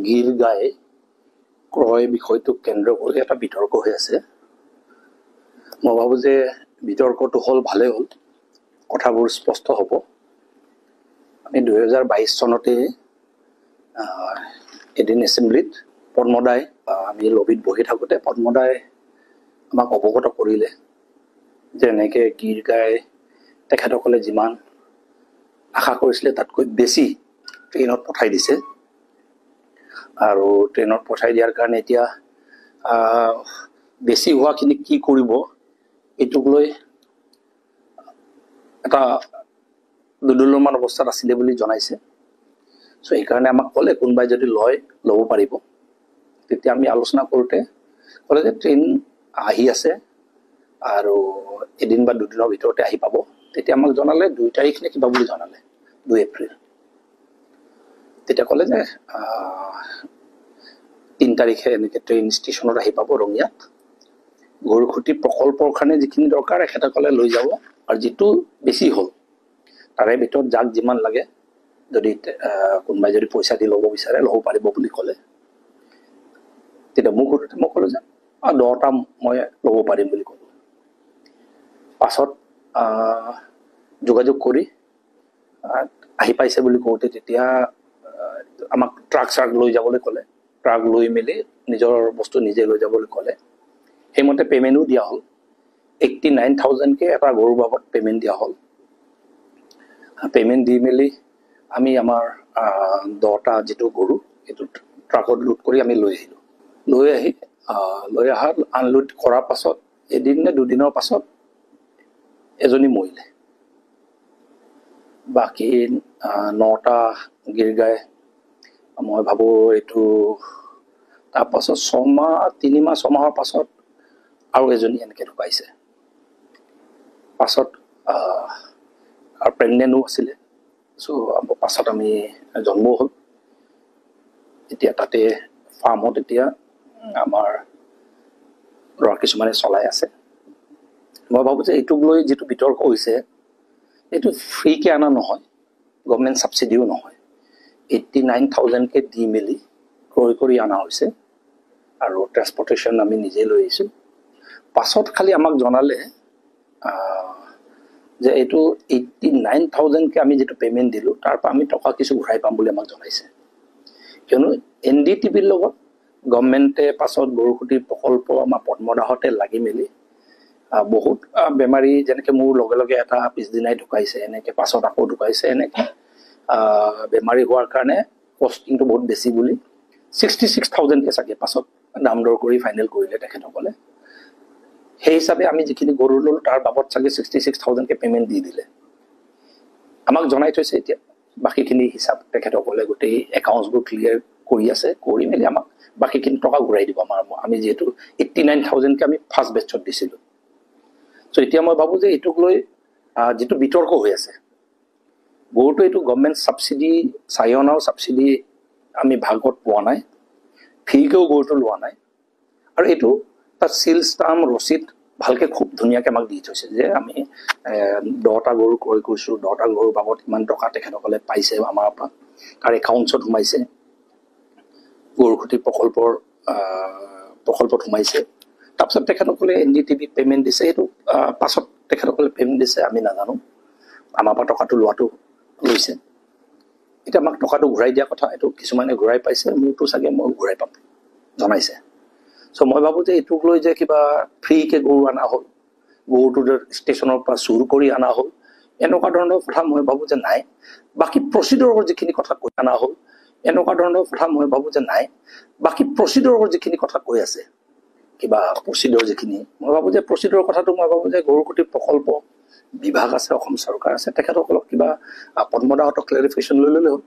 গিৰ গাই ক্ৰয় বিষয়টোক কেন্দ্ৰ কৰি এটা বিতৰ্ক হৈ আছে। মই ভাবোঁ যে বিতৰ্কটো হ'ল ভালেই হ'ল, কথাবোৰ স্পষ্ট হ'ব। আমি 2022 চনতে এদিন এছেম্বলিত পদ্মদাই আমি লবিত বহি থাকোঁতে পদ্মদাই আমাক অৱগত কৰিলে যে এনেকৈ গিৰ গাই তেখেতসকলে যিমান আশা কৰিছিলে তাতকৈ বেছি ট্ৰেইনত পঠাই দিছে। আৰু ট্ৰেইনত পঠাই দিয়াৰ কাৰণে এতিয়া বেছি হোৱাখিনি কি কৰিব এইটোক লৈ এটা দুদুল্যমান অৱস্থাত আছিলে বুলি জনাইছে। চ' সেইকাৰণে আমাক ক'লে কোনোবাই যদি ল'ব পাৰিব। তেতিয়া আমি আলোচনা কৰোঁতে ক'লে যে ট্ৰেইন আহি আছে আৰু এদিন বা দুদিনৰ ভিতৰতে আহি পাব। তেতিয়া আমাক জনালে 2 তাৰিখ নে কিবা বুলি জনালে, 2 এপ্ৰিল। তেতিয়া ক'লে যে 3 তাৰিখে এনেকৈ ট্ৰেইন ষ্টেচনত আহি পাব ৰঙিয়াত। গৰুখুটি প্ৰকল্পৰ কাৰণে যিখিনি দৰকাৰ এখেতসকলে লৈ যাব, আৰু যিটো বেছি হ'ল তাৰে ভিতৰত যাক যিমান লাগে যদি কোনোবাই যদি পইচা দি ল'ব বিচাৰে ল'ব পাৰিব বুলি ক'লে। তেতিয়া মোক ক'লোঁ যে 10টা মই ল'ব পাৰিম বুলি ক'লোঁ। পাছত যোগাযোগ কৰি আহি পাইছে বুলি কওঁতে তেতিয়া আমাক ট্ৰাক লৈ যাবলৈ ক'লে। ট্ৰাক লৈ মেলি নিজৰ বস্তু নিজে লৈ যাবলৈ ক'লে। সেইমতে পে'মেণ্টো দিয়া হ'ল। 89,000কে এটা গৰুৰ বাবদ পে'মেণ্ট দিয়া হ'ল। পে'মেণ্ট দি মেলি আমি আমাৰ 10টা যিটো গৰু সেইটো ট্ৰাকত লোড কৰি আমি লৈ আহিলোঁ। লৈ আনলোড কৰাৰ পাছত এদিন নে দুদিনৰ পাছত এজনী মৰিলে। বাকী 9টা গিৰ গাই মই ভাবোঁ এইটো তাৰপাছত 6 মাহৰ পাছত আৰু এজনী এনেকৈ ঢুকাইছে। পাছত আৰু প্ৰেগনেণ্টো আছিলে। চ' পাছত আমি জন্মও হ'ল। এতিয়া তাতে ফাৰ্মত এতিয়া আমাৰ ল'ৰা কিছুমানে চলাই আছে। মই ভাবোঁ যে এইটোক লৈ যিটো বিতৰ্ক হৈছে এইটো ফ্ৰীকৈ অনা নহয়, গভৰ্ণমেণ্ট ছাবচিডিও নহয়। 89,000কে দি মেলি ক্ৰয় কৰি অনা হৈছে আৰু ট্ৰেন্সপৰ্টেশ্যন আমি নিজে লৈ আহিছোঁ। পাছত খালি আমাক জনালে যে এইটো 89,000কে আমি যিটো পে'মেণ্ট দিলোঁ তাৰ পৰা আমি টকা কিছু ঘূৰাই পাম বুলি আমাক জনাইছে। কিয়নো NDTVৰ লগত গভৰ্ণমেণ্টে পাছত গৰুখুটি প্ৰকল্প আমাৰ পদ্মদাহতে লাগি মেলি বহুত বেমাৰী যেনেকৈ মোৰ লগে এটা পিছদিনাই ঢুকাইছে, এনেকৈ পাছত আকৌ ঢুকাইছে, এনেকৈ বেমাৰী হোৱাৰ কাৰণে কষ্টিংটো বহুত বেছি বুলি 66,000কে চাগে পাছত দাম দৰ কৰি ফাইনেল কৰিলে তেখেতসকলে। সেই হিচাপে আমি যিখিনি গৰু ল'লোঁ তাৰ বাবদ চাগে 66,000কে পে'মেণ্ট দি দিলে। আমাক জনাই থৈছে এতিয়া বাকীখিনি হিচাপ তেখেতসকলে গোটেই একাউণ্টছবোৰ ক্লিয়াৰ কৰি আছে, কৰি মেলি আমাক বাকীখিনি টকা ঘূৰাই দিব আমি যিহেতু 89,000কে আমি ফাৰ্ষ্ট বেটছত দিছিলোঁ। চ' এতিয়া মই ভাবোঁ যে এইটোক লৈ যিটো বিতৰ্ক হৈ আছে, বহুতো এইটো গভৰ্ণমেণ্ট ছাবচিডি চাৰিঅনাও ছাবচিডি আমি ভাগত পোৱা নাই, ফ্ৰীকৈও গৰুটো লোৱা নাই। আৰু এইটো তাত চিল ষ্টাম্প ৰচিদ ভালকৈ খুব ধুনীয়াকৈ আমাক দি থৈছে যে আমি 10টা গৰু ক্ৰয় কৰিছোঁ, 10টা গৰুৰ বাবদ ইমান টকা তেখেতসকলে পাইছে আমাৰ পৰা, তাৰ একাউণ্টছত সোমাইছে, গৰুখুটি প্ৰকল্পত সোমাইছে। তাৰপিছত তেখেতসকলে NDTV পে'মেণ্ট দিছে, সেইটো পাছত তেখেতসকলে পে'মেণ্ট দিছে আমি নাজানো। আমাৰ পৰা টকাটো লোৱাটো লৈছে। এতিয়া আমাক টকাটো ঘূৰাই দিয়া কথা, এইটো কিছুমানে ঘূৰাই পাইছে, মোৰতো চাগে মই ঘূৰাই পাম জনাইছে। চ' মই ভাবোঁ যে এইটোক লৈ যে কিবা ফ্ৰীকৈ গৰু অনা হ'ল, গৰুটো ষ্টেচনৰ পৰা চুৰ কৰি অনা হ'ল, এনেকুৱা ধৰণৰ কথা মই ভাবোঁ যে নাই। বাকী প্ৰচিডৰৰ যিখিনি কথা কৈ অনা হ'ল, এনেকুৱা ধৰণৰ কথা মই ভাবোঁ যে নাই। বাকী প্ৰচিডৰৰ যিখিনি কথা কৈ আছে, কিবা প্ৰচিডৰ যিখিনি, মই ভাবোঁ যে প্ৰচিডৰৰ কথাটো মই ভাবোঁ যে গৰুখুটি প্ৰকল্প বিভাগ আছে, অসম চৰকাৰ আছে, তেখেতসকলক কিবা পদ্মদাহঁতক ক্লেৰিফিকেশ্যন লৈ ল'লে হ'ল।